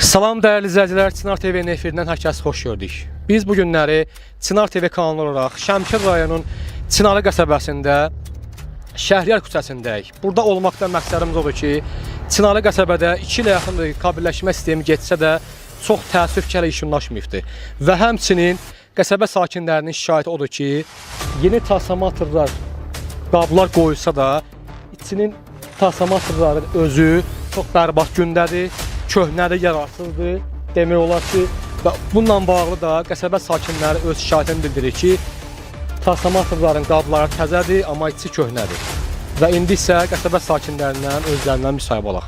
Salam dəyərli izləyicilər, Çınar TV-nin efirindən hər kəs xoş gördük. Biz bu günləri Çınar TV kanalı olaraq Şəmkir rayonunun Çınarlı qəsəbəsində Şəhriyar küçəsindəyik. Burada olmaqdan məqsədimiz odur ki, Çınarlı qəsəbədə 2 ilə yaxın kabelləşmə sistemi getsə də çox təəssüf ki, hələ işunlaşmayıbdır. Və həmçinin qəsəbə sakinlərinin şikayəti odur ki, yeni transformatorlar, qablar qoyulsa da içinin transformatorların özü çox bərbad gündədir. Köhnədir, yararsızdır. Demək olar ki, bununla bağlı da qəsəbə sakinləri öz şikayətini bildirir ki, transformatorların qabları təzədir, amma içi köhnədir. Və indi isə qəsəbə sakinlərindən özlərindən müsahibə olaq.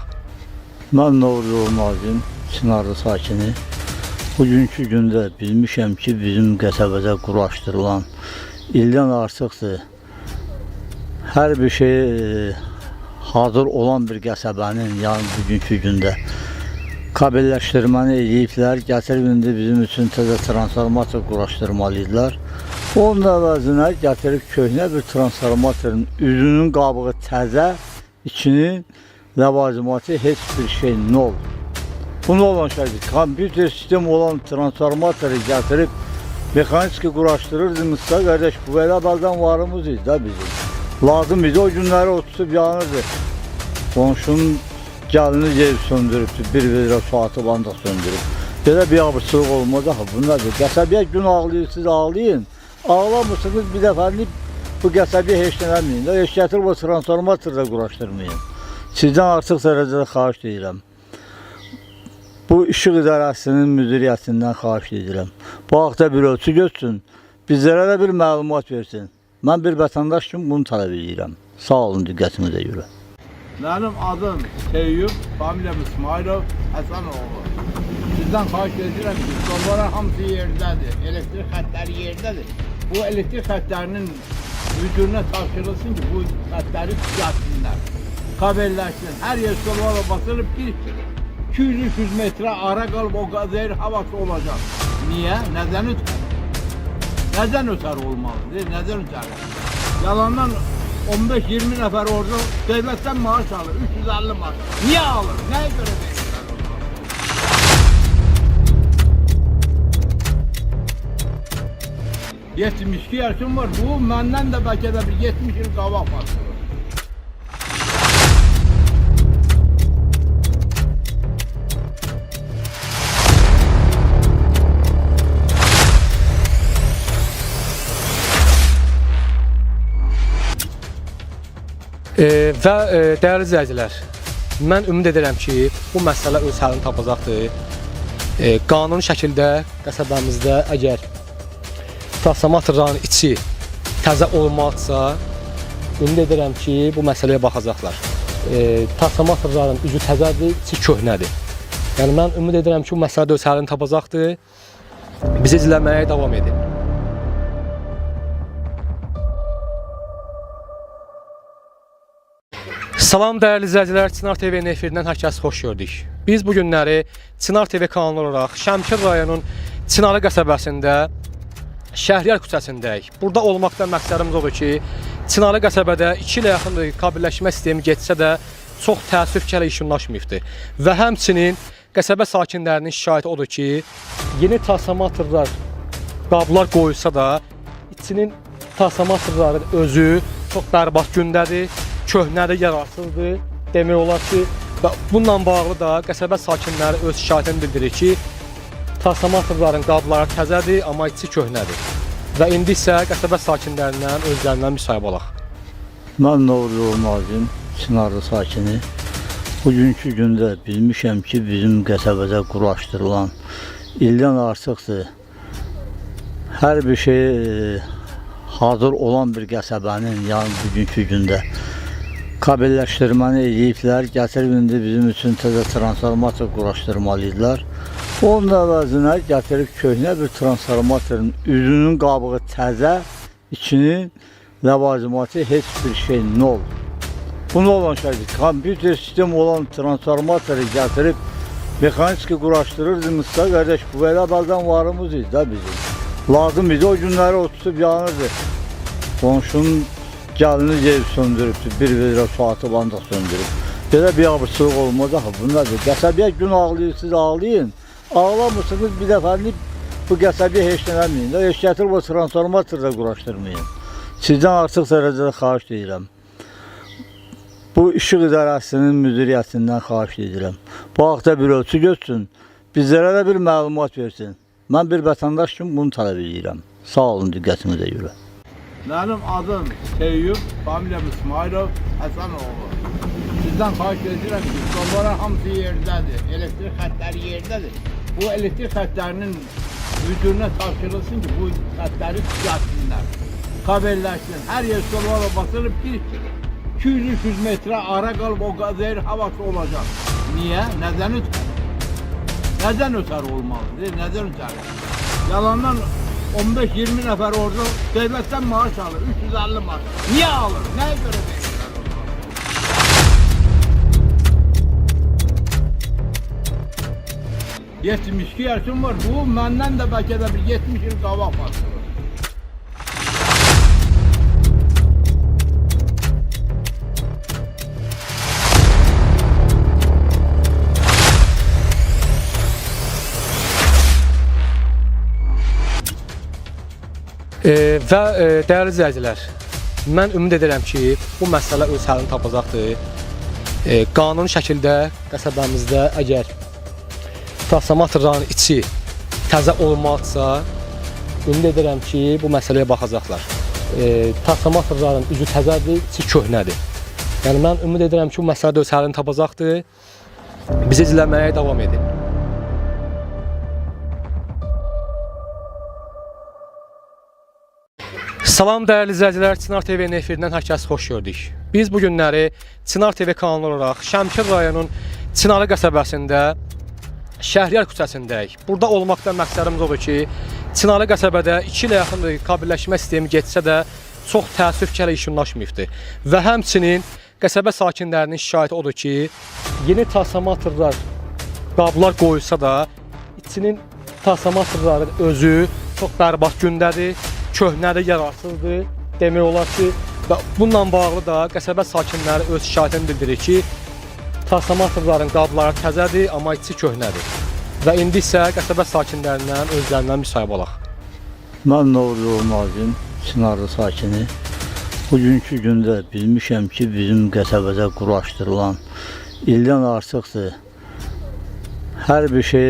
Mən Novruz Nazim, Çınarlı sakini. Bugünkü gündə bilmişəm ki, bizim qəsəbədə quraşdırılan ildən artıqdır. Hər bir şey hazır olan bir qəsəbənin, yəni bugünkü gündə kabelləşdirməni eləyiblər, gətirib indi bizim üçün təzə transformator quraşdırmalıydılar. Onun əvəzinə gətirib köhnə bir transformatorun üzünün qabığı təzə, içinin ləvazimatı heç bir şey nol. Bu nə olan şeydir? Kompüter sistem olan transformatoru gətirib mexaniki quraşdırırdınızsa, qardaş, bu belə bəldən varımız idi da bizim. Lazım idi, o günləri o tutub yanırdı. Qonşunun gəlini gelib söndürübdür, bir vedrə su atıb ancaq söndürüb. Belə bir abırsılıq olmaz axı, bu nədir? Qəsəbiyə gün ağlayırsınız, ağlayın. Ağlamırsınız, bir dəfəlik bu qəsəbiyə heç eləməyin. Heç gətirib o transformatorda quraşdırmayın. Sizdən artıq dərəcədə xahiş edirəm. Bu işıq idarəsinin müdiriyyətindən xahiş edirəm. Bu haqda bir ölçü götürsün, bizlərə də bir məlumat versin. Mən bir vətəndaş kimi bunu tələb edirəm. Sağ olun diqqətinizə görə. Benim adım Teyyub, familiyam İsmailov, Həsənoğlu. Sizdən xahiş edirəm ki, stollara hamısı yerdədir, elektrik xətləri yerdədir. Bu elektrik xətlərinin müdürünə tapşırılsın ki, bu xətləri düzəltsinlər, kabelləşsin. Hər yer stollara basılıb, 200-300 metrə ara qalıb o qazayır havası olacaq. Niyə? Nədən ötər? Nədən ötər olmalıdır? Nədən ötər? Yalandan 15-20 nəfər orada devletdən maaş alır, 350 maaş. Niye alır? Neye göre verirler onlara? 72 yaşım var, bu məndən də bəlkə də bir 70 yıl qabaq başlıyor. Və dəyərli izləyicilər, mən ümid edirəm ki, bu məsələ öz həllini tapacaqdır. Qanuni şəkildə qəsəbəmizdə əgər transformatorların içi təzə olmalıdsa, ümid edirəm ki, bu məsələyə baxacaqlar. Transformatorların üzü təzədir, içi köhnədir. Yəni mən ümid edirəm ki, bu məsələ öz həllini tapacaqdır. Bizi izləməyə davam edin. Salam dəyərli izləyicilər, Çınar TV-nin efirindən hər kəs xoş gördük. Biz bu günləri Çınar TV kanalı olaraq Şəmkir rayonunun Çınarlı qəsəbəsində Şəhriyar küçəsindəyik. Burada olmaqdan məqsədimiz odur ki, Çınarlı qəsəbədə 2 ilə yaxın kabelləşmə sistemi getsə də çox təəssüf ki, hələ işunlaşmayıbdır. Və həmçinin qəsəbə sakinlərinin şikayəti odur ki, yeni transformatorlar, qablar qoyulsa da içinin transformatorların özü çox bərbad gündədir. Köhnədir, yararsızdır. Demək olar ki, bununla bağlı da qəsəbə sakinləri öz şikayətini bildirir ki, transformatorların qabları təzədir, amma içi köhnədir. Və indi isə qəsəbə sakinlərindən özlərindən müsahibə olaq. Mən Novruz Nazim, Çınarlı sakini. Bugünkü gündə bilmişəm ki, bizim qəsəbədə quraşdırılan ildən artıqdır. Hər bir şey hazır olan bir qəsəbənin, yəni bugünkü gündə kabelləşdirməni eləyiblər, gətirib indi bizim üçün təzə transformator quraşdırmalıydılar. Onun əvəzinə gətirib köhnə bir transformatorun üzünün qabığı təzə, içinin ləvazimatı heç bir şey nol. Bu nə olan şeydir? Kompüter sistem olan transformatoru gətirib mexaniki quraşdırırdınızsa, qardaş, bu belə bəldən varımız idi da bizim. Lazım idi, o günləri o tutub yanırdı. Qonşunun gəlini gelib söndürübdür, bir vedrə su atıb ancaq söndürüb. Belə bir abırçılıq olmaz axı. Bunlardır. Qəsəbiyə gün ağlayırsınız, ağlayın. Ağlamırsınız bir dəfəlik bu qəsəbiyə heç nə eləməyin. Heç gətirib o transformatorda quraşdırmayın. Sizdən artıq dərəcədə xahiş edirəm. Bu işıq idarəsinin müdiriyyətindən xahiş edirəm. Bu haqda bir ölçü götürsün, bizlərə də bir məlumat versin. Mən bir vətəndaş kimi bunu tələb edirəm. Sağ olun diqqətinizə görə. Mənim adım Teyyub, familiyam İsmailov, Həsənoğlu. Sizdən xahiş edirəm ki, stolların hamısı yerdədir, elektrik xətləri yerdədir. Bu elektrik xətlərinin müdürünə tapşırılsın ki, bu xətləri düzəltsinlər, kabelləşsin. Hər yer stollara basılıb bir 200-300 metre ara qalıb o zehir havası olacaq. Niyə? Nədən ötər? Nədən ötər olmalıdır? Nədən ötər? Yalandan 15-20 nəfər orada devlətdən maaş alır, 350 maaş. Niyə alır? Nəyə görə verirlər onları? 72 yaşım var, bu məndən də bəlkə də bir 70 il qabaq başlayır. Və dəyərli izləyicilər, mən ümid edirəm ki, bu məsələ öz həllini tapacaqdır. Qanuni şəkildə qəsəbəmizdə əgər transformatorların içi təzə olmaqsa, ümid edirəm ki, bu məsələyə baxacaqlar. Transformatorların üzü təzədir, içi köhnədir. Yəni mən ümid edirəm ki, bu məsələ öz həllini tapacaqdır. Bizi izləməyə davam edin. Salam dəyərli izləyicilər, Çınar TV-nin efirindən hər kəs xoş gördük. Biz bu günləri Çınar TV kanalı olaraq Şəmkir rayonunun Çınarlı qəsəbəsində Şəhriyar küçəsindəyik. Burada olmaqdan məqsədimiz odur ki, Çınarlı qəsəbədə 2 ilə yaxın kabelləşmə sistemi getsə də çox təəssüf ki, hələ işunlaşmayıbdır. Və həmçinin qəsəbə sakinlərinin şikayəti odur ki, yeni transformatorlar, qablar qoyulsa da içinin transformatorların özü çox bərbad gündədir. Köhnədir, yararsızdır. Demək olar ki, bununla bağlı da qəsəbə sakinləri öz şikayətini bildirir ki, transformatorların qabları təzədir, amma içi köhnədir. Və indi isə qəsəbə sakinlərindən özlərindən müsahibə olaq. Mən Novruz Nazim, Çınarlı sakini. Bugünkü gündə bilmişəm ki, bizim qəsəbədə quraşdırılan ildən artıqdır. Hər bir şey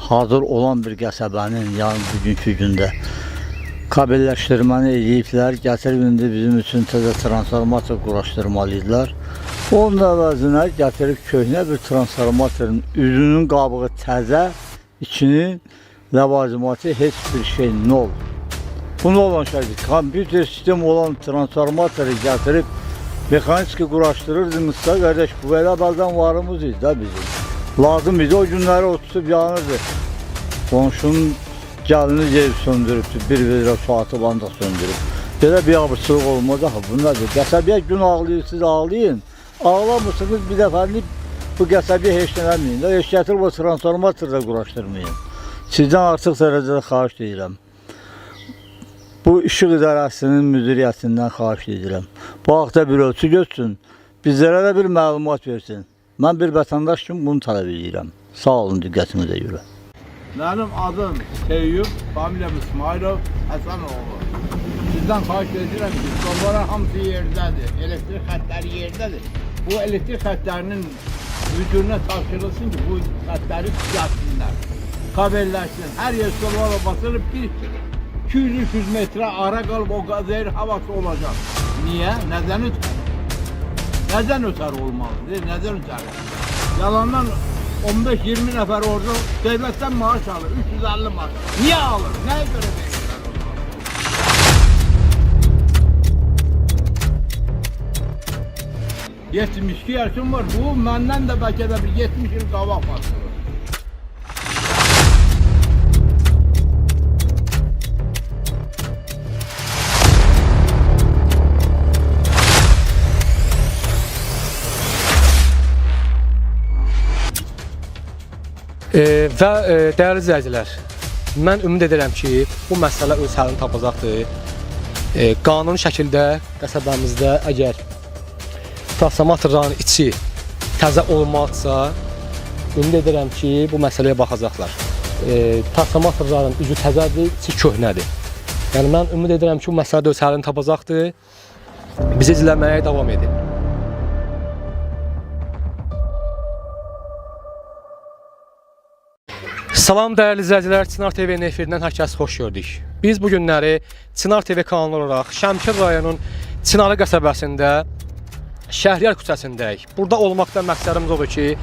hazır olan bir qəsəbənin, yəni bugünkü gündə kabelləşdirməni ediblər, gətirib indi bizim üçün təzə transformator quraşdırmalıydılar. Onun əvəzinə gətirib köhnə bir transformatorun üzünün qabığı təzə, içinin ləvazimatı heç bir şey nol. Bu nə olan şeydir? Kompüter sistem olan transformatoru gətirib mexaniki quraşdırırdınızsa, qardaş, bu belə bəldən varımız idi da bizim. Lazım idi, o günləri o tutub yanırdı. Qonşunun gəlini gelib söndürübdür, bir vedrə su atıb ancaq söndürüb. Belə bir abırçılıq olmaz axı. Bunlardır. Qəsəbiyə gün ağlayırsınız, ağlayın. Ağlamırsınız bir dəfəlik bu qəsəbiyə heç nə eləməyin. Heç gətirib o transformatorda quraşdırmayın. Sizdən artıq dərəcədə xahiş edirəm. Bu işıq idarəsinin müdiriyyətindən xahiş edirəm. Bu haqda bir ölçü götürsün, bizlərə də bir məlumat versin. Mən bir vətəndaş kimi bunu tələb edirəm. Sağ olun diqqətinizə görə. Mənim adım Teyyub, familiyam İsmailov, Həsənoğlu. Sizdən xahiş edirəm ki, stolların hamısı yerdədir, elektrik xətləri yerdədir. Bu elektrik xətlərinin müdürünə tapşırılsın ki, bu xətləri düzəltsinlər, kabelləşsin. Hər yer stollara basılıb bir 200-300 metre ara qalıb o zehir havası olacaq. Niyə? Nədən ötər? Nədən ötər olmalıdır? Nədən ötər? Yalandan 15-20 nəfər orada devlətdən maaş alır, 350 maaş. Niyə alır? Nəyə görə verirlər onları? 72 yaşım var, bu məndən də bəlkə də bir 70 il qabaq başlayır. Və dəyərli izləyicilər, mən ümid edirəm ki, bu məsələ öz həllini tapacaqdır. Qanuni şəkildə qəsəbəmizdə əgər transformatorların içi təzə olmaqsa, ümid edirəm ki, bu məsələyə baxacaqlar. Transformatorların üzü təzədir, içi köhnədir. Yəni mən ümid edirəm ki, bu məsələ öz həllini tapacaqdır. Bizi izləməyə davam edin. Salam dəyərli izləyicilər, Çınar TV-nin efirindən hər kəs xoş gördük. Biz bu günləri Çınar TV kanalı olaraq Şəmkir rayonunun Çınarlı qəsəbəsində Şəhriyar küçəsindəyik. Burada olmaqda məqsədimiz odur ki,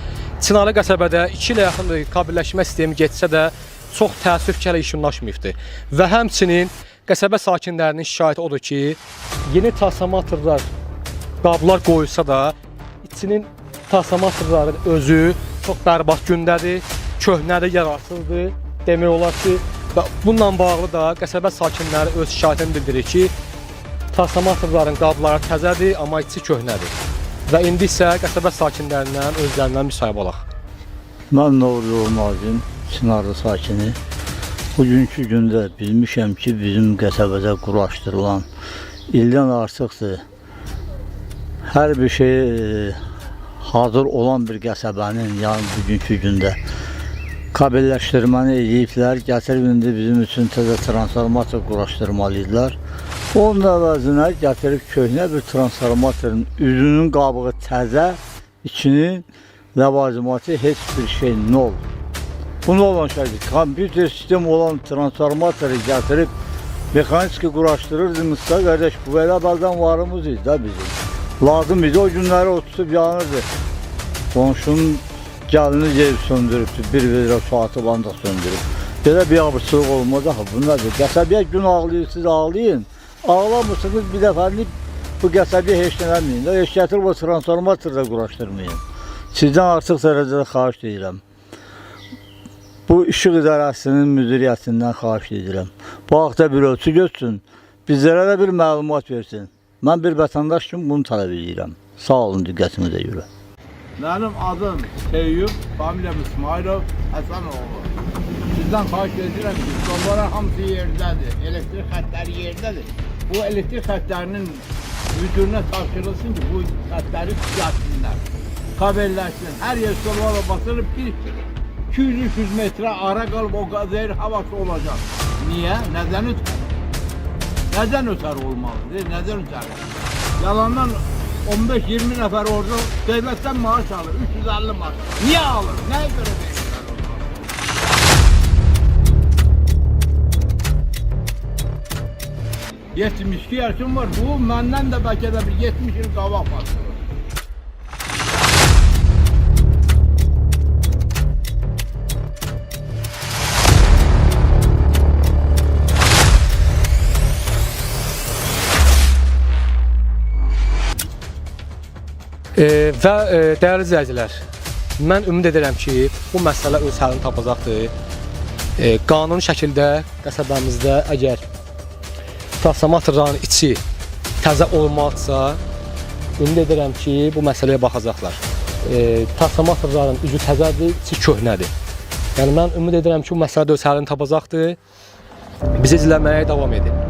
Çınarlı qəsəbədə 2 ilə yaxın kabelləşmə sistemi getsə də çox təəssüf ki, hələ işunlaşmayıbdır. Və həmçinin qəsəbə sakinlərinin şikayəti odur ki, yeni transformatorlar, qablar qoyulsa da, içinin transformatorların özü çox bərbad gündədir, köhnədir, yararsızdır. Demək olar ki, bununla bağlı da qəsəbə sakinləri öz şikayətini bildirir ki, transformatorların qabları təzədir, amma içi köhnədir. Və indi isə qəsəbə sakinlərindən özlərindən müsahibə olaq. Mən Novruz Nazim, Çınarlı sakini. Bugünkü gündə bilmişəm ki, bizim qəsəbədə quraşdırılan ildən artıqdır. Hər bir şey hazır olan bir qəsəbənin, yəni bugünkü gündə kabelləşdirməni ediblər, gətirib indi bizim üçün təzə transformator quraşdırmalıydılar. Onun əvəzinə gətirib köhnə bir transformatorun üzünün qabığı təzə, içinin ləvazimatı heç bir şey nol. Bu nə olan şeydir? Kompüter sistem olan transformatoru gətirib mexaniki quraşdırırdınızsa, qardaş, bu belə bəzən varımız idi da bizim. Lazım idi, o günləri o tutub yanırdı. Qonşunun gəlini gelib söndürübdür, bir vedrə su atıb ancaq söndürüb. Belə bir abırsılıq olmaz axı, bu nədir? Qəsəbiyə gün ağlayırsınız, ağlayın. Ağlamırsınız, bir dəfəlik bu qəsəbiyə heç eləməyin. Heç gətirib o transformatorda quraşdırmayın. Sizdən artıq dərəcədə xahiş edirəm. Bu işıq idarəsinin müdiriyyətindən xahiş edirəm. Bu haqda bir ölçü götürsün, bizlərə də bir məlumat versin. Mən bir vətəndaş kimi bunu tələb edirəm. Sağ olun diqqətinizə görə. Mənim adım Teyyub, familiyam İsmailov, Həsənoğlu. Sizdən xahiş edirəm ki, stolların hamısı yerdədir, elektrik xətləri yerdədir. Bu elektrik xətlərinin müdürünə tapşırılsın ki, bu xətləri düzəltsinlər, kabelləşsin. Hər yer stollara basılıb bir 200-300 metrə ara qalıb o qazayır havası olacaq. Niyə? Nədən ötər? Nədən ötər olmalıdır? Nədən ötər? Yalandan 15-20 nəfər orada devlətdən maaş alır, 350 maaş. Niyə alır? Nəyə görə deyirlər onlar? 72 yaşım var, bu məndən də bəlkə də bir 70 il qabaq başlayır. Və dəyərli izləyicilər, mən ümid edirəm ki, bu məsələ öz həllini tapacaqdır. Qanuni şəkildə qəsəbəmizdə əgər transformatorların içi təzə olmaqsa, ümid edirəm ki, bu məsələyə baxacaqlar. Transformatorların üzü təzədir, içi köhnədir. Yəni mən ümid edirəm ki, bu məsələ öz həllini tapacaqdır. Bizi izləməyə davam edin.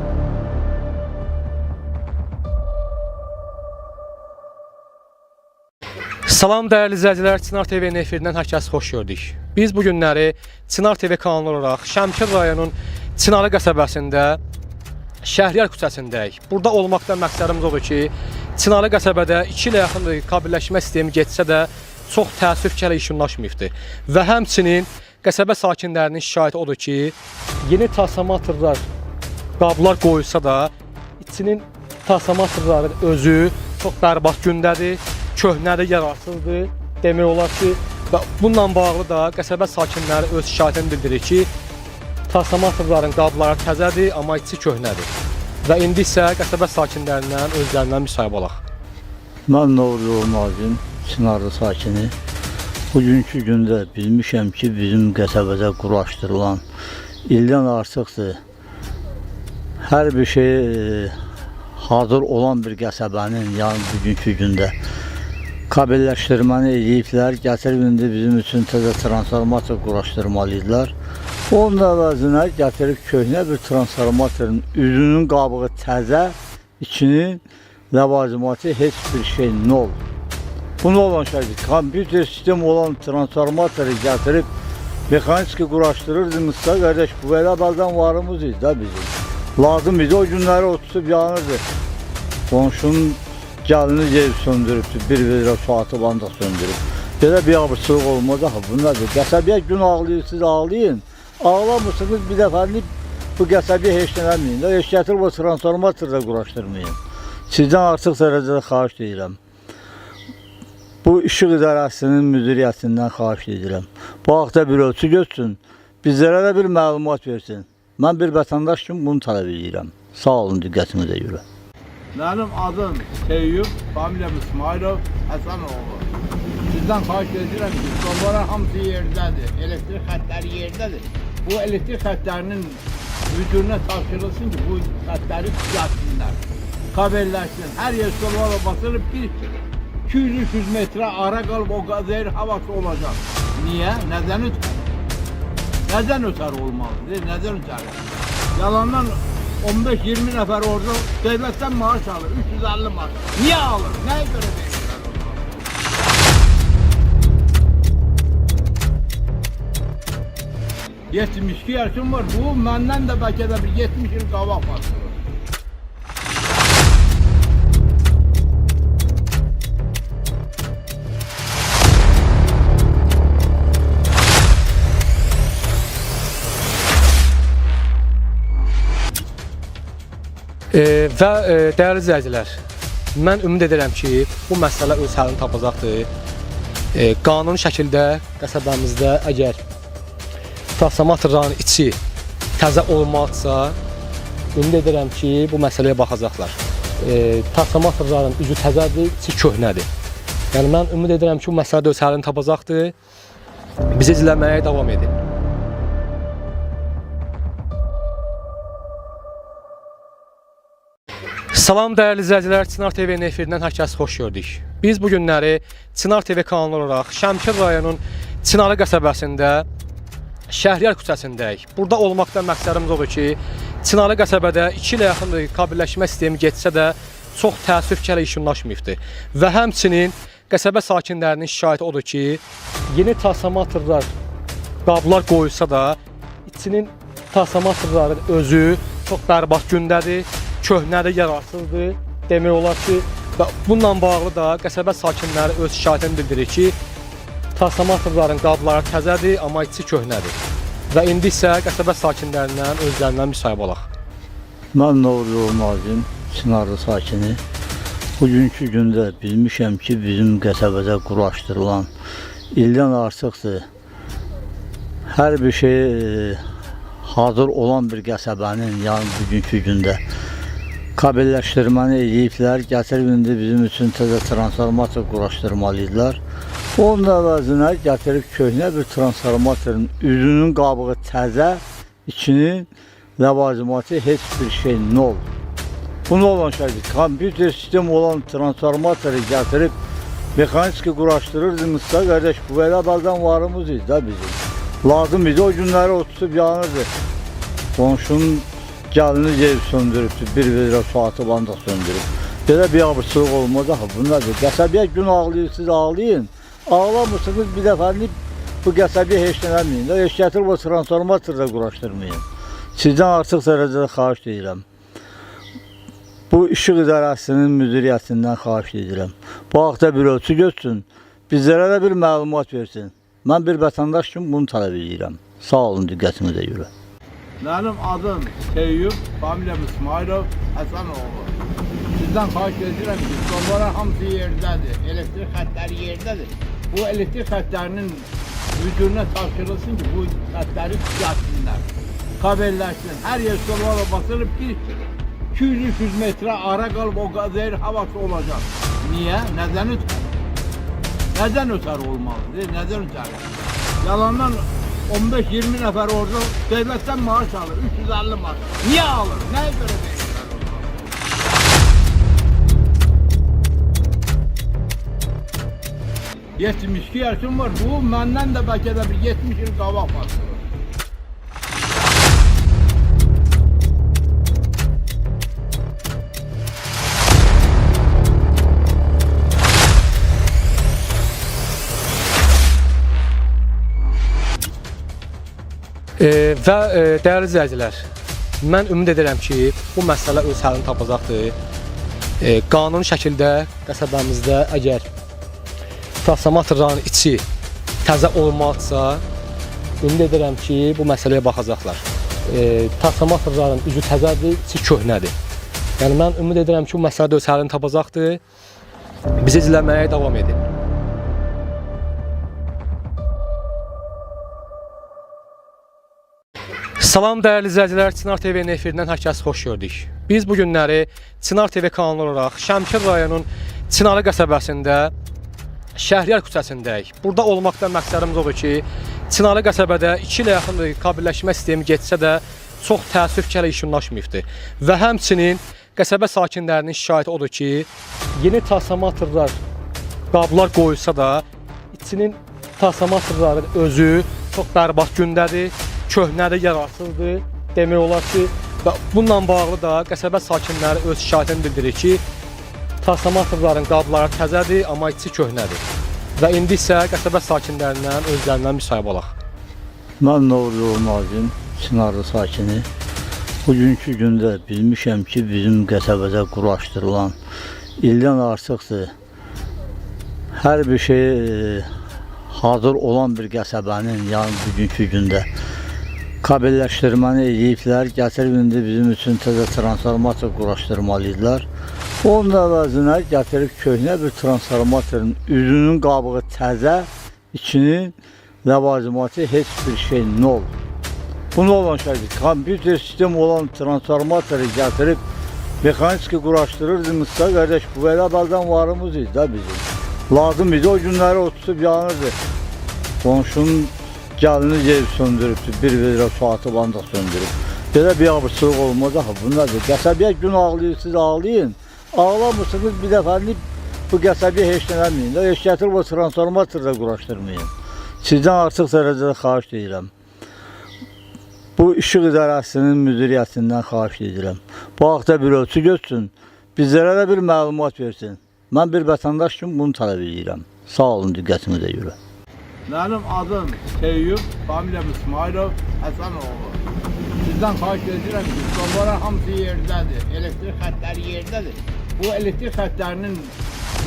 Salam dəyərli izləyicilər, Çınar TV-nin efirindən hər kəs xoş gördük. Biz bu günləri Çınar TV kanalı olaraq Şəmkir rayonunun Çınarlı qəsəbəsində Şəhriyar küçəsindəyik. Burada olmaqda məqsədimiz odur ki, Çınarlı qəsəbədə 2 ilə yaxın kabelləşmə sistemi getsə də çox təəssüf ki, hələ işunlaşmayıbdır. Və həmçinin qəsəbə sakinlərinin şikayəti odur ki, yeni transformatorlar, qablar qoyulsa da, içinin transformatorların özü çox bərbad gündədir, köhnədir, yararsızdır. Demək olar ki, bununla bağlı da qəsəbə sakinləri öz şikayətini bildirir ki, transformatorların qabları təzədir, amma içi köhnədir. Və indi isə qəsəbə sakinlərindən özlərindən müsahibə olaq. Mən Novruz Nazim, Çınarlı sakini. Bugünkü gündə bilmişəm ki, bizim qəsəbədə quraşdırılan ildən artıqdır. Hər bir şey hazır olan bir qəsəbənin, yəni bugünkü gündə kabelləşdirməni ediblər, gətirib indi bizim üçün təzə transformator quraşdırmalıydılar. Onun əvəzinə gətirib köhnə bir transformatorun üzünün qabığı təzə, içinin ləvazimatı heç bir şey nol. Bu nə olan şeydir? Kompüter sistemi olan transformatoru gətirib mexaniki quraşdırırdınızsa, qardaş, bu elə baldan varımız idi da bizim. Lazım idi, o günləri o tutub yanırdı. Qonşunun gəlini gelib söndürübdü, bir vedrə su atıb ancaq söndürüb. Belə bir abırçılıq olmaz axı, bu nədir? Qəsəbiyə gün ağlayırsınız, ağlayın. Ağlamırsınız, bir dəfəlik bu qəsəbiyə heç eləməyin. Heç gətirib o transformatoru da quraşdırmayın. Sizdən artıq dərəcədə xahiş edirəm. Bu işıq idarəsinin müdiriyyətindən xahiş edirəm. Bu haqda bir ölçü götürsün, bizlərə də bir məlumat versin. Mən bir vətəndaş kimi bunu tələb edirəm. Sağ olun diqqətinizə görə. Mənim adım Teyyub, familiyam İsmailov, Həsənoğlu. Sizdən xahiş edirəm ki, stolların hamısı yerdədir, elektrik xətləri yerdədir. Bu elektrik xətlərinin müdürünə tapşırılsın ki, bu xətləri düzəltsinlər, kabelləşsin. Hər yer stollara basılıb bir 200-300 metre ara qalıb o zehir havası olacaq. Niye? Neden öter? Neden öter olmalıdır? Neden öter? Yalandan 15-20 nefer orada devletten maaş alır, 350 maaş. Niye alır? Neye göre verirler onları? 72 yaşım var. Bu benden de belki de bir 70 yıl kavak var. Dəyərli izləyicilər, mən ümid edirəm ki, bu məsələ öz həllini tapacaqdır. Qanuni şəkildə qəsəbəmizdə əgər transformatorların içi təzə olmaqsa, ümid edirəm ki, bu məsələyə baxacaqlar. Transformatorların üzü təzədir, içi köhnədir. Yəni mən ümid edirəm ki, bu məsələ öz həllini tapacaqdır. Bizi izləməyə davam edin. Salam dəyərli izləyicilər, Çınar TV-nin efirindən hər kəs xoş gördük. Biz bu günləri Çınar TV kanalı olaraq Şəmkir rayonunun Çınarlı qəsəbəsində Şəhriyar küçəsindəyik. Burada olmaqdan məqsədimiz odur ki, Çınarlı qəsəbədə 2 ilə yaxın kabelləşmə sistemi getsə də çox təəssüf ki, hələ işunlaşmayıbdır. Və həmçinin qəsəbə sakinlərinin şikayəti odur ki, yeni transformatorlar, qablar qoyulsa da içinin transformatorların özü çox bərbad gündədir. Köhnədir, yararsızdır. Demək olar ki, bununla bağlı da qəsəbə sakinləri öz şikayətini bildirir ki, transformatorların qabları təzədir, amma içi köhnədir. Və indi isə qəsəbə sakinlərindən özlərindən müsahibə olaq. Mən Novruzov Nazim, Çınarlı sakini. Bugünkü gündə bilmişəm ki, bizim qəsəbədə quraşdırılan ildən artıqdır. Hər bir şey hazır olan bir qəsəbənin, yəni bugünkü gündə kabelləşdirməni ediblər, gətirib indi bizim üçün təzə transformator quraşdırmalıydılar. Onun əvəzinə gətirib köhnə bir transformatorun üzünün qabığı təzə, içinin ləvazimatı heç bir şey nol. Bu nə olan şeydir? Kompüter sistemi olan transformatoru gətirib mexaniki quraşdırırdınızsa, qardaş, bu elə baldan varımız idi da bizim. Lazım idi, o günləri o tutub yanırdı. Qonşunun gəlini gelib söndürübdü, bir vedrə su atıb ancaq söndürüb. Belə bir abırçılıq olmaz axı, bu nədir? Qəsəbiyə gün ağlayırsınız, ağlayın. Ağlamırsınız, bir dəfəlik bu qəsəbiyə heç eləməyin. Heç gətirib o transformatoru da quraşdırmayın. Sizdən artıq dərəcədə xahiş edirəm. Bu işıq idarəsinin müdiriyyətindən xahiş edirəm. Bu haqda bir ölçü götürsün, bizlərə də bir məlumat versin. Mən bir vətəndaş kimi bunu tələb edirəm. Sağ olun diqqətinizə görə. Mənim adım Teyyub, familiyam İsmailov, Həsənoğlu. Sizdən xahiş edirəm ki, stolların hamısı yerdədir, elektrik xətləri yerdədir. Bu elektrik xətlərinin müdürünə tapşırılsın ki, bu xətləri düzəltsinlər, kabelləşsin. Hər yer stollara basılıb bir 200-300 metre ara qalıb o zehir havası olacaq. Niye? Neden öter? Neden öter olmalıdır? Neden öter? Yalandan 15-20 nefer orada devletten maaş alır, 350 maaş. Niye alır? Neye göre verirler onları? 72 yaşım var. Bu benden de belki de bir 70 yıl kavak var. Və dəyərli izləyicilər, mən ümid edirəm ki, bu məsələ öz həllini tapacaqdır. Qanuni şəkildə qəsəbəmizdə əgər transformatorların içi təzə olmaqsa, ümid edirəm ki, bu məsələyə baxacaqlar. Transformatorların üzü təzədir, içi köhnədir. Yəni mən ümid edirəm ki, bu məsələ öz həllini tapacaqdır. Bizi izləməyə davam edin. Salam dəyərli izləyicilər, Çınar TV-nin efirindən hər kəs xoş gördük. Biz bu günləri Çınar TV kanalı olaraq Şəmkir rayonunun Çınarlı qəsəbəsində Şəhriyar küçəsindəyik. Burada olmaqda məqsədimiz odur ki, Çınarlı qəsəbədə 2 ilə yaxın kabelləşmə sistemi getsə də çox təəssüf ki, hələ işunlaşmayıbdır. Və həmçinin qəsəbə sakinlərinin şikayəti odur ki, yeni transformatorlar, qablar qoyulsa da içinin transformatorların özü çox bərbad gündədir, köhnədir, yararsızdır. Demək olar ki, və bununla bağlı da qəsəbə sakinləri öz şikayətini bildirir ki, transformatorların qabları təzədir, amma içi köhnədir. Və indi isə qəsəbə sakinlərindən özlərindən müsahibə olaq. Mən Novruz Nazim, Çınarlı sakini. Bugünkü gündə bilmişəm ki, bizim qəsəbədə quraşdırılan ildən artıqdır. Hər bir şey hazır olan bir qəsəbənin, yəni bugünkü gündə kabelləşdirməni ediblər, gətirib indi bizim üçün təzə transformator quraşdırmalıydılar. Onun əvəzinə gətirib köhnə bir transformatorun üzünün qabığı təzə, içinin ləvazimatı heç bir şey nol. Bu nə olan şeydir? Kompüter sistem olan transformatoru gətirib mexaniki quraşdırırdınızsa, qardaş, bu elə bəzən varımız idi da bizim. Lazım idi, o günləri o tutub yanırdı. Qonşunun gəlini gelib söndürübdür, bir vedrə su atıb ancaq söndürüb. Belə bir abırsılıq olmaz axı, bu nədir? Qəsəbiyə gün ağlayırsınız, ağlayın. Ağlamırsınız, bir dəfəlik bu qəsəbiyə heç eləməyin. Heç gətirib o transformator da quraşdırmayın. Sizdən artıq dərəcədə xahiş edirəm. Bu işıq idarəsinin müdiriyyətindən xahiş edirəm. Bu haqda bir ölçü götürsün, bizlərə də bir məlumat versin. Mən bir vətəndaş kimi bunu tələb edirəm. Sağ olun diqqətinizə görə. Benim adım Teyyub, familiyam İsmailov, Həsənoğlu. Sizdən xahiş edirəm ki, stolların hamısı yerdədir, elektrik xətləri yerdədir. Bu elektrik xətlərinin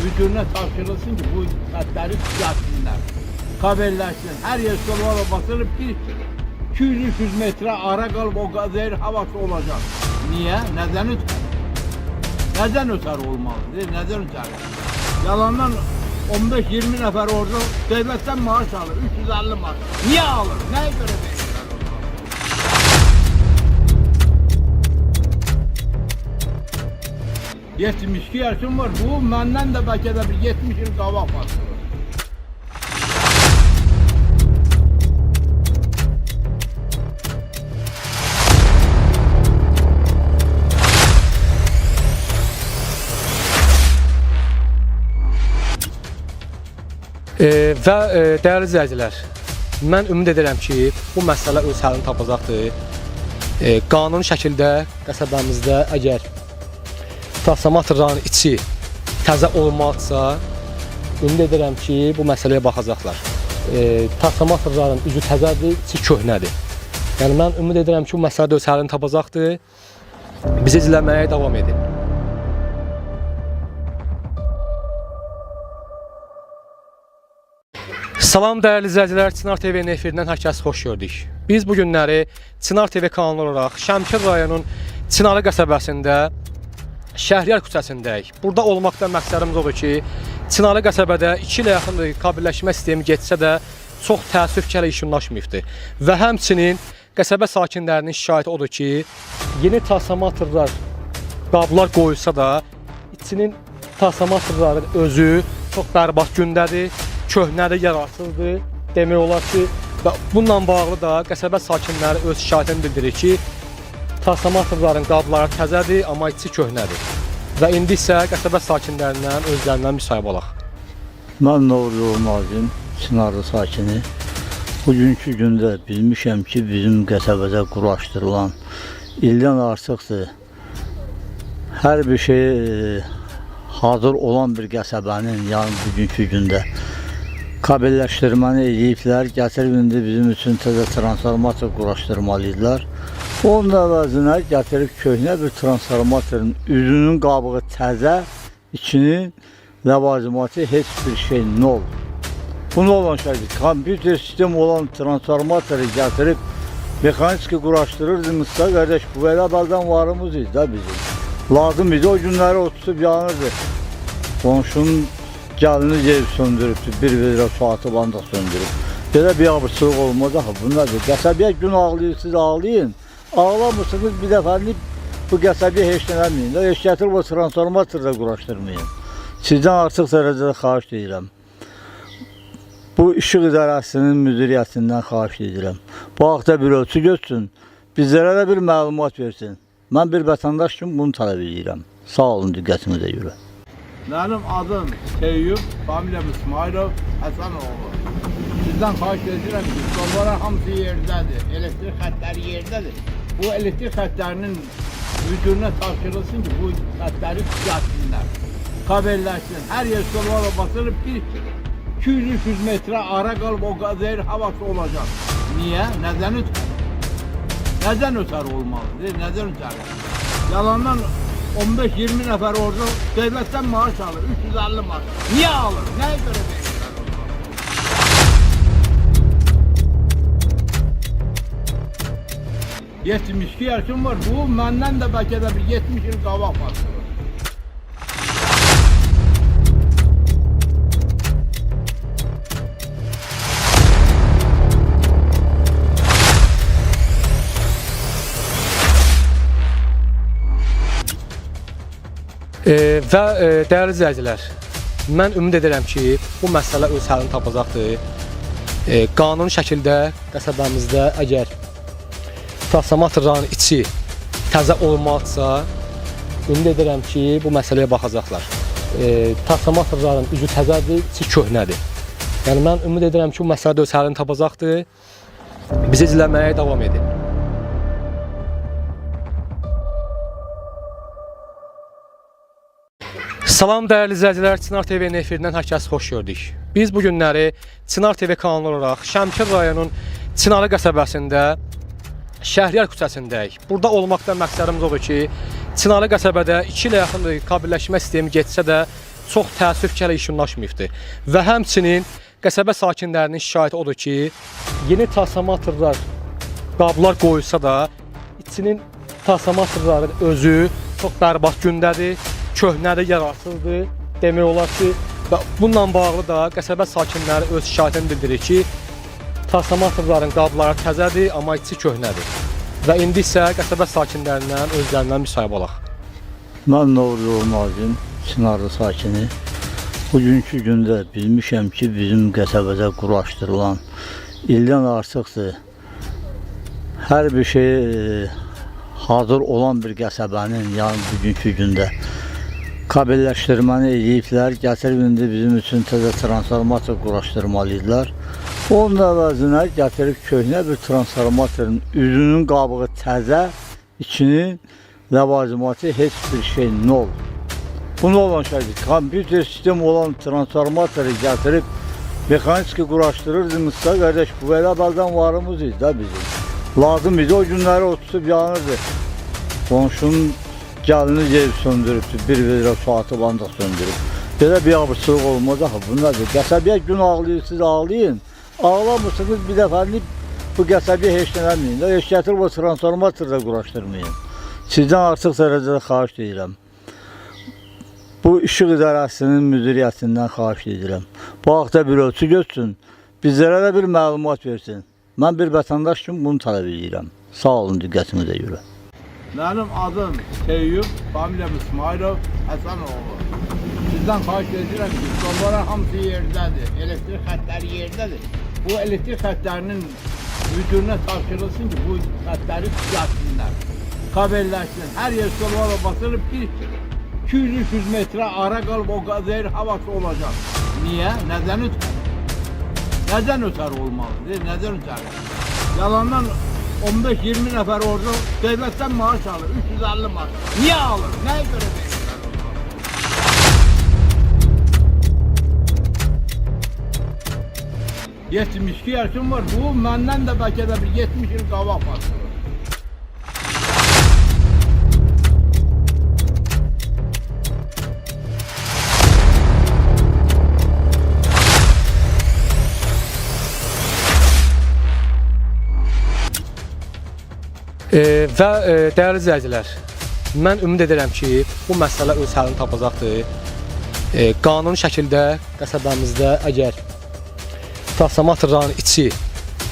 vücuduna tapşırılsın ki, bu xətləri düzəltsinlər, kabelləşsin. Hər yer stollara basılıb bir 200-300 metre ara qalıb o qazayır havası olacaq. Niye? Neden ötər? Neden ötər olmalıdır? Neden ötər? Yalandan 15-20 nəfər orada devlətten maaş alır, 350 maaş. Niye alır? Nəyə görə verirlər onları? 72 yaşım var, bu məndən də bəlkə də bir 70 il qabaq basılır. Və dəyərli izləyicilər, mən ümid edirəm ki, bu məsələ öz həllini tapacaqdır. Qanuni şəkildə qəsəbəmizdə əgər transformatorların içi təzə olmaqsa, ümid edirəm ki, bu məsələyə baxacaqlar. Transformatorların üzü təzədir, içi köhnədir. Yəni mən ümid edirəm ki, bu məsələ öz həllini tapacaqdır. Bizi izləməyə davam edin. Salam dəyərli izləyicilər, Çınar TV-nin efirindən hər kəs xoş gördük. Biz bu günləri Çınar TV kanalı olaraq Şəmkir rayonunun Çınarlı qəsəbəsində Şəhriyar küçəsindəyik. Burada olmaqda məqsədimiz odur ki, Çınarlı qəsəbədə 2 ilə yaxın kabelləşmə sistemi getsə də çox təəssüf ki, hələ işunlaşmayıbdır. Və həmçinin qəsəbə sakinlərinin şikayəti odur ki, yeni transformatorlar, qablar qoyulsa da içinin transformatorların özü çox bərbad gündədir, köhnədir, yararsızdır. Demək olar ki, və bununla bağlı da qəsəbə sakinləri öz şikayətini bildirir ki, transformatorların qabları təzədir, amma içi köhnədir. Və indi isə qəsəbə sakinlərindən özlərindən müsahibə olaq. Mən Novruz Nazim, Çınarlı sakini. Bugünkü gündə bilmişəm ki, bizim qəsəbədə quraşdırılan ildən artıqdır. Hər bir şey hazır olan bir qəsəbənin, yəni bugünkü gündə kabelləşdirməni eləyiblər. Gətirib indi bizim üçün təzə transformator quraşdırmalıydılar. Onun əvəzinə gətirib köhnə bir transformatorun üzünün qabığı təzə, içinin ləvazimatı heç bir şey nol. Bu nə olan şeydir? Kompüter sistem olan transformatoru gətirib mexaniki quraşdırırdınızsa, qardaş, bu elə bəldən varımız idi da bizim. Lazım idi, o günləri o tutub yanırdı. Qonşunun gəlini gelib söndürübdü, bir vedrə su atıb anda söndürüb. Belə bir abırsılıq olmaz axı, bu nədir? Qəsəbiyə gün ağlayırsınız, ağlayın. Ağlamırsınız, bir dəfəlik bu qəsəbiyə heç eləməyin. Heç gətirib o transformatoru da quraşdırmayın. Sizdən artıq dərəcədə xahiş edirəm. Bu işıq idarəsinin müdiriyyətindən xahiş edirəm. Bu haqda bir ölçü götürsün, bizlərə də bir məlumat versin. Mən bir vətəndaş kimi bunu tələb edirəm. Sağ olun diqqətinizə görə. Mənim adım Teyyub, familiyam İsmailov, Həsənoğlu. Sizdən xahiş edirəm ki, stollara hamısı yerdədir, elektrik xətləri yerdədir. Bu elektrik xətlərinin müdürünə tapşırılsın ki, bu xətləri düzəltsinlər, kabelləşsin. Hər yer stollara basılıb, bir 200-300 metre ara qalıb o qazayır havası olacaq. Niyə? Nədən ötər? Nədən ötər olmalıdır? Nədən ötər? Yalandan 15-20 nəfər orada devlətdən maaş alır, 350 maaş. Niyə alır? Nəyə görə verirlər onları? 72 yaşım var, bu məndən də bəlkə də bir 70 il qabaq başlayır. Dəyərli izləyicilər, mən ümid edirəm ki, bu məsələ öz həllini tapacaqdır. Qanuni şəkildə qəsəbəmizdə əgər transformatorların içi təzə olmaqsa, ümid edirəm ki, bu məsələyə baxacaqlar. Transformatorların üzü təzədir, içi köhnədir. Yəni mən ümid edirəm ki, bu məsələ öz həllini tapacaqdır. Bizi izləməyə davam edin. Salam dəyərli izləyicilər, Çınar TV-nin efirindən hər kəs xoş gördük. Biz bu günləri Çınar TV kanalı olaraq Şəmkir rayonunun Çınarlı qəsəbəsində Şəhriyar küçəsindəyik. Burada olmaqdan məqsədimiz odur ki, Çınarlı qəsəbədə 2 ilə yaxın kabelləşmə sistemi getsə də çox təəssüf ki, hələ işunlaşmayıbdır. Və həmçinin qəsəbə sakinlərinin şikayəti odur ki, yeni transformatorlar, qablar qoyulsa da içinin transformatorların özü çox bərbad gündədir. Köhnədir, yararsızdır. Demək olar ki, bununla bağlı da qəsəbə sakinləri öz şikayətini bildirir ki, transformatorların qabları təzədir, amma içi köhnədir. Və indi isə qəsəbə sakinlərindən özlərindən müsahibə olaq. Mən Novruz Nazim, Çınarlı sakini. Bugünkü gündə bilmişəm ki, bizim qəsəbədə quraşdırılan ildən artıqdır. Hər bir şey hazır olan bir qəsəbənin, yəni bugünkü gündə kabelləşdirməni eləyiblər, gətirib indi bizim üçün təzə transformator quraşdırmalıydılar. Onun əvəzinə gətirib köhnə bir transformatorun üzünün qabığı təzə, içinin ləvazimatı heç bir şey nol. Bu nə olan şeydir? Kompüter sistem olan transformatoru gətirib mexaniki quraşdırırdınızsa, qardaş, bu elə bəldən varımız idi da bizim. Lazım idi, o günləri o tutub yanırdı. Qonşunun gəlini gelib söndürübdü, bir vedrə su atıb anda söndürüb. Belə bir abırsılıq olmaz axı, bu nədir? Qəsəbiyə gün ağlayırsınız, ağlayın. Ağlamırsınız, bir dəfəlik bu qəsəbiyə heç eləməyin. Heç gətirib o transformatoru da quraşdırmayın. Sizdən artıq dərəcədə xahiş edirəm. Bu işıq idarəsinin müdiriyyətindən xahiş edirəm. Bu haqda bir ölçü götürsün, bizlərə də bir məlumat versin. Mən bir vətəndaş kimi bunu tələb edirəm. Sağ olun diqqətinizə görə. Mənim adım Teyyub, familiyam İsmailov, Həsənoğlu. Sizdən xahiş edirəm ki, stollara hamısı yerdədir, elektrik xətləri yerdədir. Bu elektrik xətlərinin müdürünə tapşırılsın ki, bu xətləri düzəltsinlər, kabelləşsin. Hər yer stollara basılıb, bir 200-300 metre ara qalıb o qazayır havası olacaq. Niyə? Nədən ötər? Nədən ötər olmalıdır? Nədən ötər? Yalandan 15-20 nəfər orada devlətdən maaş alır, 350 maaş. Niyə alır? Nəyə görə verirlər onları? 72 yaşım var. Bu məndən də bəlkə də bir 70 il qabaq başlayır. Və dəyərli izləyicilər, mən ümid edirəm ki, bu məsələ öz həllini tapacaqdır. Qanuni şəkildə qəsəbəmizdə əgər transformatorların içi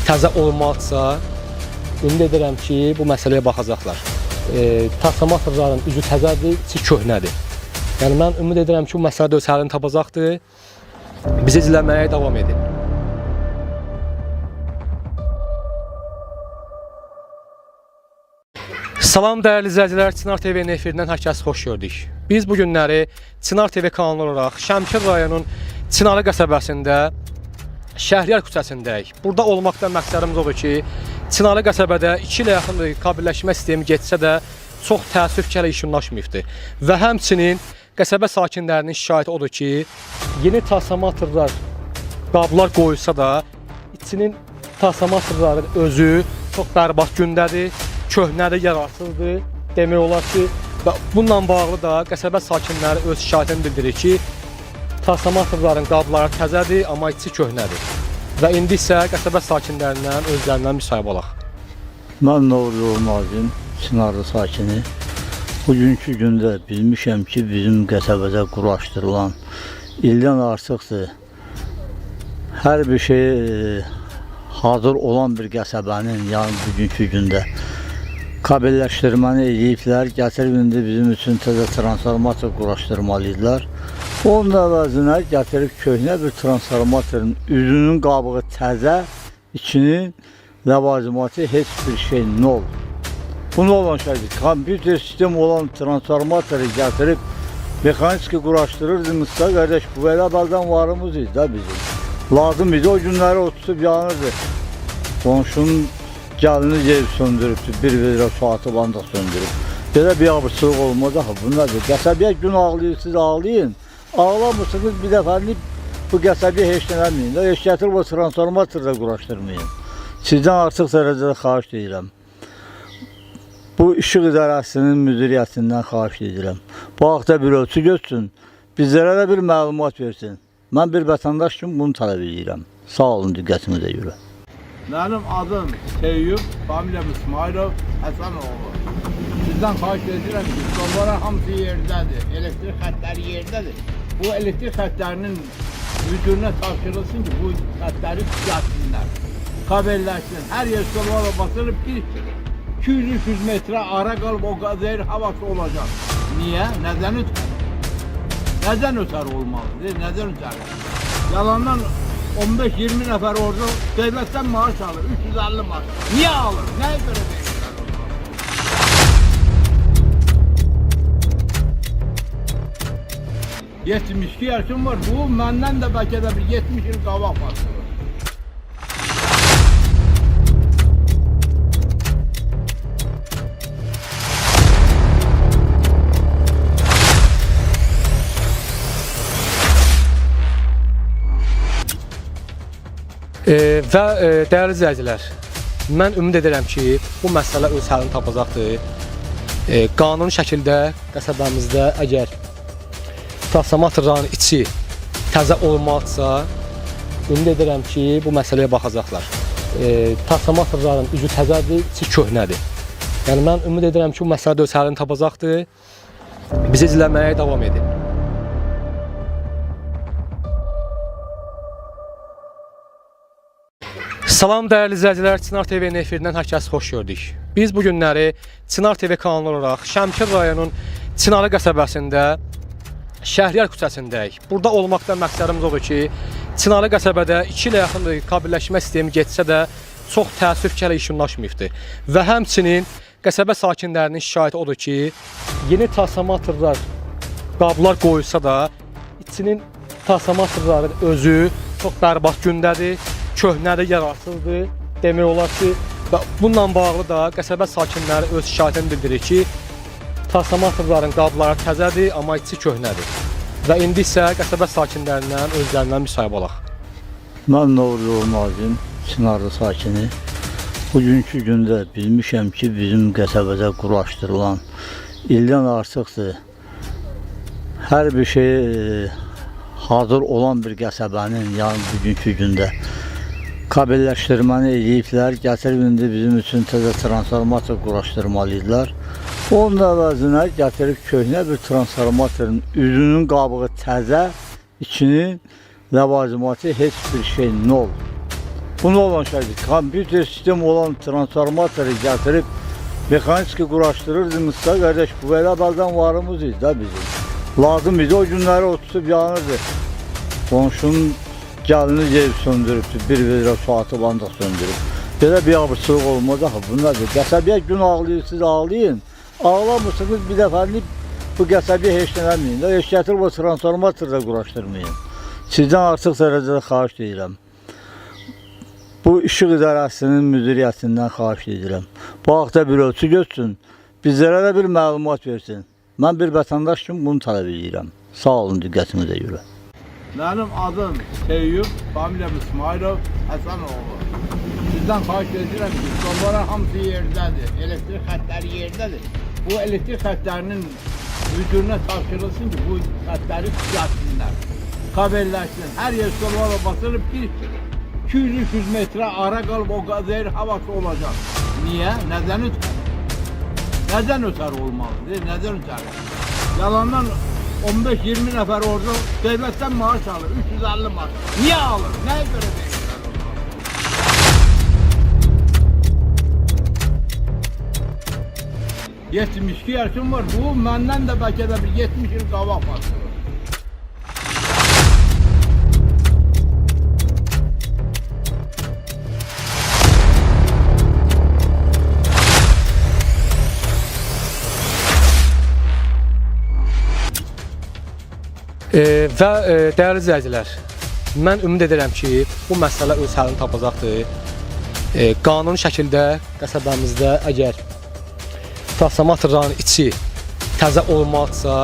təzə olmaqsa, ümid edirəm ki, bu məsələyə baxacaqlar. Transformatorların üzü təzədir, içi köhnədir. Yəni mən ümid edirəm ki, bu məsələ öz həllini tapacaqdır. Bizi izləməyə davam edin. Salam dəyərli izləyicilər, Çınar TV efirindən hər kəs xoş gördük. Biz bu günləri Çınar TV kanalı olaraq Şəmkir rayonunun Çınarlı qəsəbəsində Şəhriyar küçəsindəyik. Burada olmaqda məqsədimiz odur ki, Çınarlı qəsəbədə 2 ilə yaxın kabelləşmə sistemi getsə də çox təəssüf ki, hələ işinlaşmayıbdır. Və həmçinin qəsəbə sakinlərinin şikayəti odur ki, yeni transformatorlar, qablar qoyulsa da içinin transformatorların özü çox bərbad gündədir. Köhnədir, yararsızdır. Demək olar ki, və bununla bağlı da qəsəbə sakinləri öz şikayətini bildirir ki, transformatorların qabları təzədir, amma içi köhnədir. Və indi isə qəsəbə sakinlərindən özlərindən müsahibə olaq. Mən Novruz Nazim, Çınarlı sakini. Bugünkü gündə bilmişəm ki, bizim qəsəbədə quraşdırılan ildən artıqdır. Hər bir şey hazır olan bir qəsəbənin, yəni bugünkü gündə kabelləşdirməni ediblər, gətirib indi bizim üçün təzə transformator quraşdırmalıydılar. Onun əvəzinə gətirib köhnə bir transformatorun üzünün qabığı təzə, içinin ləvazimatı heç bir şey nol. Bu nə olan şeydir? Kompüter sistem olan transformatoru gətirib mexaniki quraşdırırdınızsa, qardaş, bu elə bəldən varımız idi da bizim. Lazım idi, o günləri o tutub yanırdı. Qonşunun gəlini gelib söndürübdür, bir vedrə su atıb ancaq söndürüb. Belə bir abırsılıq olmaz axı, bu nədir? Qəsəbiyə gün ağlayırsınız, ağlayın. Ağlamırsınız, bir dəfəlik bu qəsəbiyə heç eləməyin. Heç gətirib o transformatorda quraşdırmayın. Sizdən artıq dərəcədə xahiş edirəm. Bu işıq idarəsinin müdiriyyətindən xahiş edirəm. Bu haqda bir ölçü götürsün, bizlərə də bir məlumat versin. Mən bir vətəndaş kimi bunu tələb edirəm. Sağ olun diqqətinizə görə. Mənim adım Teyyub, familiyam İsmailov, Həsənoğlu. Sizdən xahiş edirəm ki, stolların hamısı yerdədir, elektrik xətləri yerdədir. Bu elektrik xətlərinin müdürünə tapşırılsın ki, bu xətləri düzəltsinlər, kabelləşsin. Hər yer stollara basılıb ki, 200-300 metrə ara qalıb o qazayır havası olacaq. Niyə? Nədən ötər? Nədən ötər olmalıdır? Nədən ötər? Yalandan 15-20 nəfər orada devlətdən maaş alır, 350 maaş. Niyə alır? Nəyə görə verirlər onlara? 72 yaşım var, bu məndən də bəlkə də bir 70 il qabaq başlayır. Və dəyərli izləyicilər, mən ümid edirəm ki, bu məsələ öz həllini tapacaqdır. Qanuni şəkildə qəsəbəmizdə əgər transformatorların içi təzə olmaqsa, ümid edirəm ki, bu məsələyə baxacaqlar. Transformatorların üzü təzədir, içi köhnədir. Yəni mən ümid edirəm ki, bu məsələ öz həllini tapacaqdır. Bizi izləməyə davam edin. Salam dəyərli izləyicilər, Çınar TV efirindən hər kəs xoş gördük. Biz bu günləri Çınar TV kanalı olaraq Şəmkir rayonunun Çınarlı qəsəbəsində Şəhriyar küçəsindəyik. Burada olmaqda məqsədimiz odur ki, Çınarlı qəsəbədə 2 ilə yaxın kabelləşmə sistemi getsə də çox təəssüf ki, hələ işinlaşmayıbdır. Və həmçinin qəsəbə sakinlərinin şikayəti odur ki, yeni transformatorlar, qablar qoyulsa da içinin transformatorların özü çox bərbad gündədir. Köhnədir, yararsızdır. Demək olar ki, və bununla bağlı da qəsəbə sakinləri öz şikayətini bildirir ki, transformatorların qabları təzədir, amma içi köhnədir. Və indi isə qəsəbə sakinlərindən özlərindən müsahibə olaq. Mən Novruz Nazim, Çınarlı sakini. Bugünkü gündə bilmişəm ki, bizim qəsəbədə quraşdırılan ildən artıqdır. Hər bir şey hazır olan bir qəsəbənin, yəni bugünkü gündə kabelləşdirməni ediblər, gətirib indi bizim üçün təzə transformator quraşdırmalıydılar. Onun əvəzinə gətirib köhnə bir transformatorun üzünün qabığı təzə, içinin ləvazimatı heç bir şey nol. Bu ne olan şeydir? Kompüter sistemi olan transformatoru gətirib mexaniki quraşdırırdınızsa, qardaş, bu elə bəzən varımız idi da bizim. Lazım idi, o günləri o tutub yanırdı. Qonşunun gəlini gelib söndürübdü, bir vedrə su atıb ancaq söndürüb. Belə bir abırsılıq olmaz axı, bu nədir? Qəsəbiyə gün ağlayırsınız, ağlayın. Ağlamırsınız, bir dəfəlik bu qəsəbiyə heç eləməyin. Heç gətirib o transformatoru da quraşdırmayın. Sizdən artıq dərəcədə xahiş edirəm. Bu işıq idarəsinin müdiriyyətindən xahiş edirəm. Bu haqda bir ölçü götürsün, bizlərə də bir məlumat versin. Mən bir vətəndaş kimi bunu tələb edirəm. Sağ olun diqqətinizə görə. Mənim adım Teyyub, familiyam İsmailov, Həsənoğlu. Sizdən xahiş edirəm ki, stolların hamısı yerdədir, elektrik xətləri yerdədir. Bu elektrik xətlərinin müdürünə tapşırılsın ki, bu xətləri düzəltsinlər, kabelləşsin. Hər yer stollara basılıb bir 200-300 metre ara kalıp o kadar havası olacak. Niye? Neden öter? Neden öter olmalı? Neden öter? Yalandan 15-20 nefer orada devletten maaş alır. 350 maaş. Niye alır? Neye göre değiştirir onu? 72 yaşım var. Bu benden de belki de bir 70 yıl kavak var. Dəyərli izləyicilər, mən ümid edirəm ki, bu məsələ öz həllini tapacaqdır. Qanuni şəkildə qəsəbəmizdə əgər transformatorların içi təzə olmaqsa,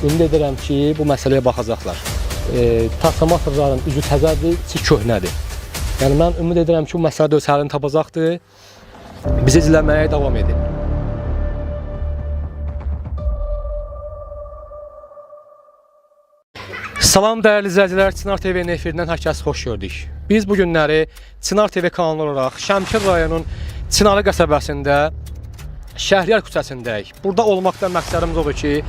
ümid edirəm ki, bu məsələyə baxacaqlar. Transformatorların üzü təzədir, içi köhnədir. Yəni mən ümid edirəm ki, bu məsələ öz həllini tapacaqdır. Bizi izləməyə davam edin. Salam dəyərli izləyicilər, Çınar TV-nin efirindən hər kəs xoş gördük. Biz bu günləri Çınar TV kanalı olaraq Şəmkir rayonunun Çınarlı qəsəbəsində Şəhriyar küçəsindəyik. Burada olmaqdan məqsədimiz odur ki,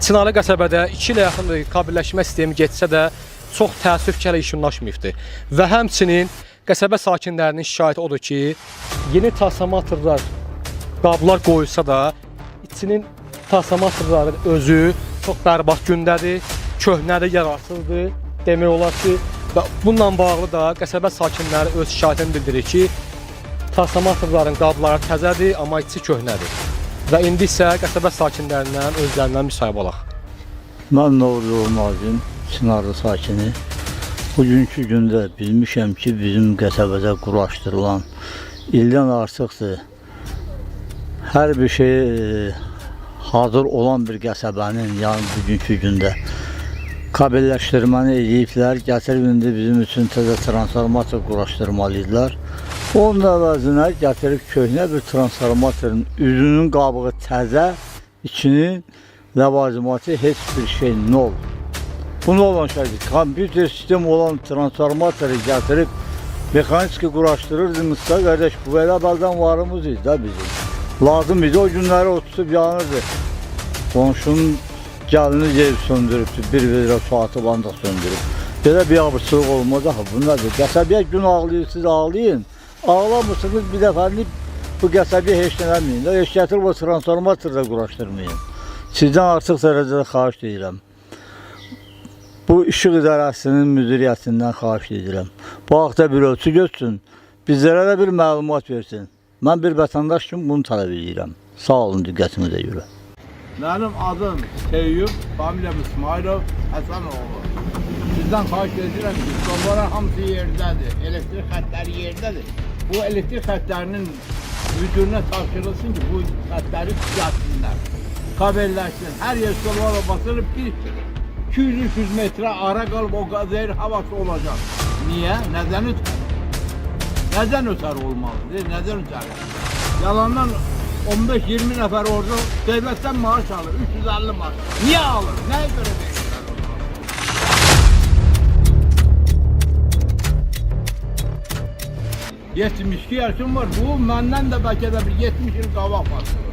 Çınarlı qəsəbədə 2 ilə yaxın kabelləşmə sistemi getsə də çox təəssüf ki, hələ işunlaşmayıbdır. Və həmçinin qəsəbə sakinlərinin şikayəti odur ki, yeni transformatorlar, qablar qoyulsa da içinin transformatorların özü çox bərbad gündədir. Köhnədir, yararsızdır. Demək olar ki, bununla bağlı da qəsəbə sakinləri öz şikayətini bildirir ki, transformatorların qabları təzədir, amma içi köhnədir. Və indi isə qəsəbə sakinlərindən özlərindən müsahibə alaq. Mən Novruz Nazim, Çınarlı sakini. Bugünkü gündə bilmişəm ki, bizim qəsəbədə quraşdırılan ildən artıqdır. Hər bir şey hazır olan bir qəsəbənin, yəni bugünkü gündə kabelləşdirməni ediblər, gətirib indi bizim üçün təzə transformator quraşdırmalıydılar. Onun əvəzinə gətirib köhnə bir transformatorun üzünün qabığı təzə, içinin ləvazimatı heç bir şey nol. Bu ne olan şeydir? Kompüter sistemi olan transformatoru gətirib mexaniki quraşdırırdınızsa, qardaş, bu elə bəzən varımız idi da bizim. Lazım idi, o günləri o tutub yanırdı. Qonşunun gəlini gelib söndürübdü, bir vedrə su atıb ancaq söndürüb. Belə bir abırsılıq olmaz axı, bu nədir? Qəsəbiyə gün ağlayırsınız, ağlayın. Ağlamırsınız, bir dəfəlik bu qəsəbiyə heç eləməyin. Heç gətirib o transformatoru da quraşdırmayın. Sizdən artıq dərəcədə xahiş edirəm. Bu işıq idarəsinin müdiriyyətindən xahiş edirəm. Bu haqda bir ölçü götürsün, bizlərə də bir məlumat versin. Mən bir vətəndaş kimi bunu tələb edirəm. Sağ olun diqqətinizə görə. Mənim adım Teyyub, familiyam İsmailov, Həsənoğlu. Sizdən xahiş edirəm ki, stolların hamısı yerdədir, elektrik xətləri yerdədir. Bu elektrik xətlərinin müdürünə tapşırılsın ki, bu xətləri düzəltsinlər, kabelləşsin. Hər yer stollara basılıb bir 200-300 metre ara kalıp o kadar havası olacak. Niye? Neden öter? Neden öter olmalı? Neden öter? Yalandan 15-20 nefer orada devletten maaş alır. 350 maaş. Niye alır? Neye göre verirler onu? 72 yaşım var. Bu benden de belki de bir 70 yıl qabaq bastırır.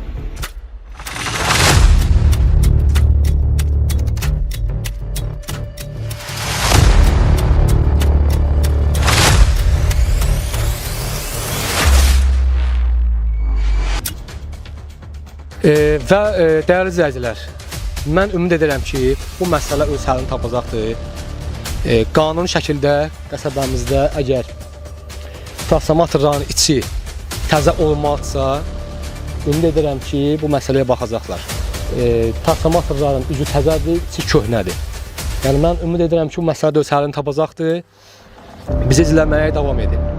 Və dəyərli izləyicilər, mən ümid edirəm ki, bu məsələ öz həllini tapacaqdır. Qanuni şəkildə qəsəbəmizdə əgər transformatorların içi təzə olmaqsa, ümid edirəm ki, bu məsələyə baxacaqlar. Transformatorların üzü təzədir, içi köhnədir. Yəni mən ümid edirəm ki, bu məsələ öz həllini tapacaqdır. Bizi izləməyə davam edin.